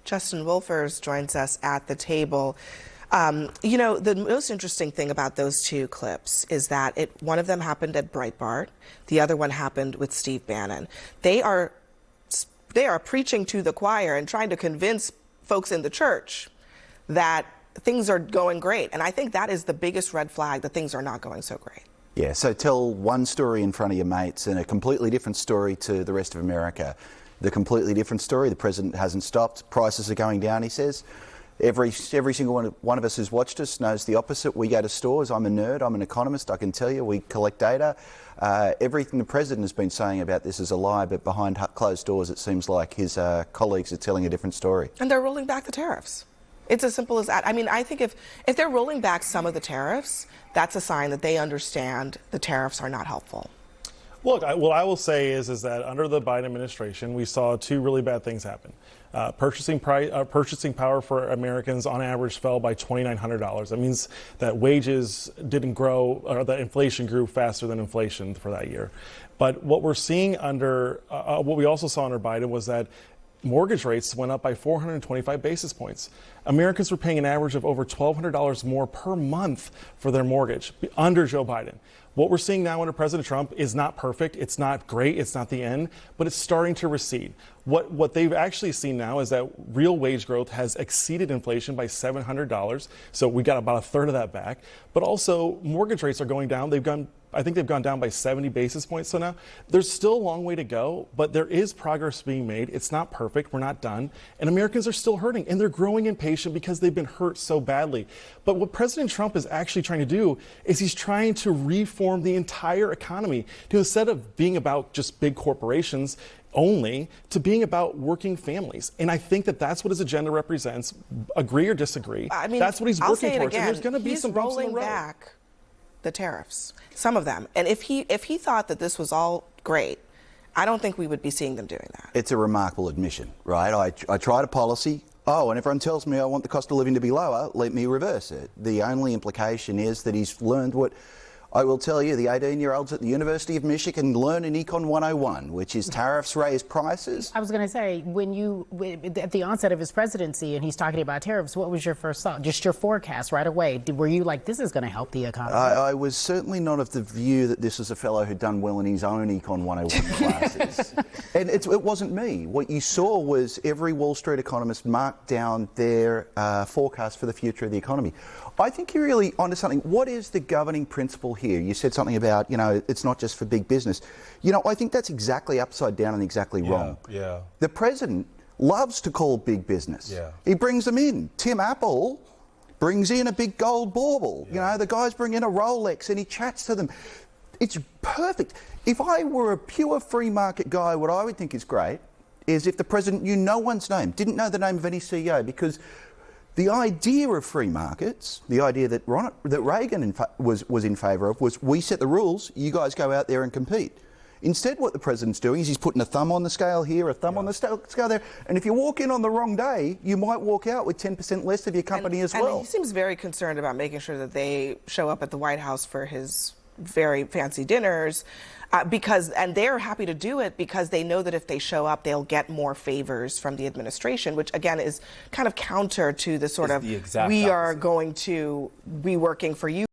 Justin Wolfers joins us at the table. You know, the most interesting thing about those two clips is that one of them happened at Breitbart, the other one happened with Steve Bannon. They are preaching to the choir and trying to convince folks in the church that things are going great. And I think that is the biggest red flag, that things are not going so great. Yeah, so tell one story in front of your mates and a completely different story to the rest of America. The completely different story, the president hasn't stopped, prices are going down, he says. Every single one of us who's watched us knows the opposite. We go to stores, I'm a nerd, I'm an economist, I can tell you, we collect data. Everything the president has been saying about this is a lie, but behind closed doors it seems like his colleagues are telling a different story. And they're rolling back the tariffs. It's as simple as that. I mean, I think if they're rolling back some of the tariffs, that's a sign that they understand the tariffs are not helpful. Look, what I will say is that under the Biden administration, we saw two really bad things happen. Purchasing power for Americans on average fell by $2,900. That means that wages didn't grow, or that inflation grew faster than inflation for that year. But what we're seeing what we also saw under Biden was that mortgage rates went up by 425 basis points. Americans were paying an average of over $1,200 more per month for their mortgage under Joe Biden. What we're seeing now under President Trump is not perfect. It's not great. It's not the end, but it's starting to recede. What they've actually seen now is that real wage growth has exceeded inflation by $700. So we got about a third of that back. But also mortgage rates are going down. I think they've gone down by 70 basis points. So now there's still a long way to go, but there is progress being made. It's not perfect. We're not done. And Americans are still hurting, and they're growing impatient because they've been hurt so badly. But what President Trump is actually trying to do is he's trying to reform the entire economy to, instead of being about just big corporations only, to being about working families. And I think that that's what his agenda represents. Agree or disagree. I mean, that's what he's working towards. Again, and there's going to be some bumps in the road. Back the tariffs, some of them. And if he thought that this was all great, I don't think we would be seeing them doing that. It's a remarkable admission, right? I tried a policy. Oh, and everyone tells me I want the cost of living to be lower, let me reverse it. The only implication is that he's learned what I will tell you, the 18-year-olds at the University of Michigan learn in Econ 101, which is tariffs raise prices. I was going to say, at the onset of his presidency and he's talking about tariffs, what was your first thought? Just your forecast right away. Were you like, this is going to help the economy? I was certainly not of the view that this was a fellow who'd done well in his own Econ 101 classes. And it wasn't me. What you saw was every Wall Street economist marked down their forecast for the future of the economy. I think you're really onto something. What is the governing principle here? You said something about, it's not just for big business. I think that's exactly upside down and exactly wrong. Yeah. The president loves to call big business. Yeah. He brings them in. Tim Apple brings in a big gold bauble. Yeah. The guys bring in a Rolex and he chats to them. It's perfect. If I were a pure free market guy, what I would think is great is if the president knew no one's name, didn't know the name of any CEO, because the idea of free markets, the idea that Reagan was in favour of, was we set the rules, you guys go out there and compete. Instead, what the president's doing is he's putting a thumb on the scale here, a thumb on the scale there, and if you walk in on the wrong day, you might walk out with 10% less of your company as well. And he seems very concerned about making sure that they show up at the White House for his very fancy dinners, and they're happy to do it because they know that if they show up, they'll get more favors from the administration, which again is kind of counter to the sort of, we are going to be working for you.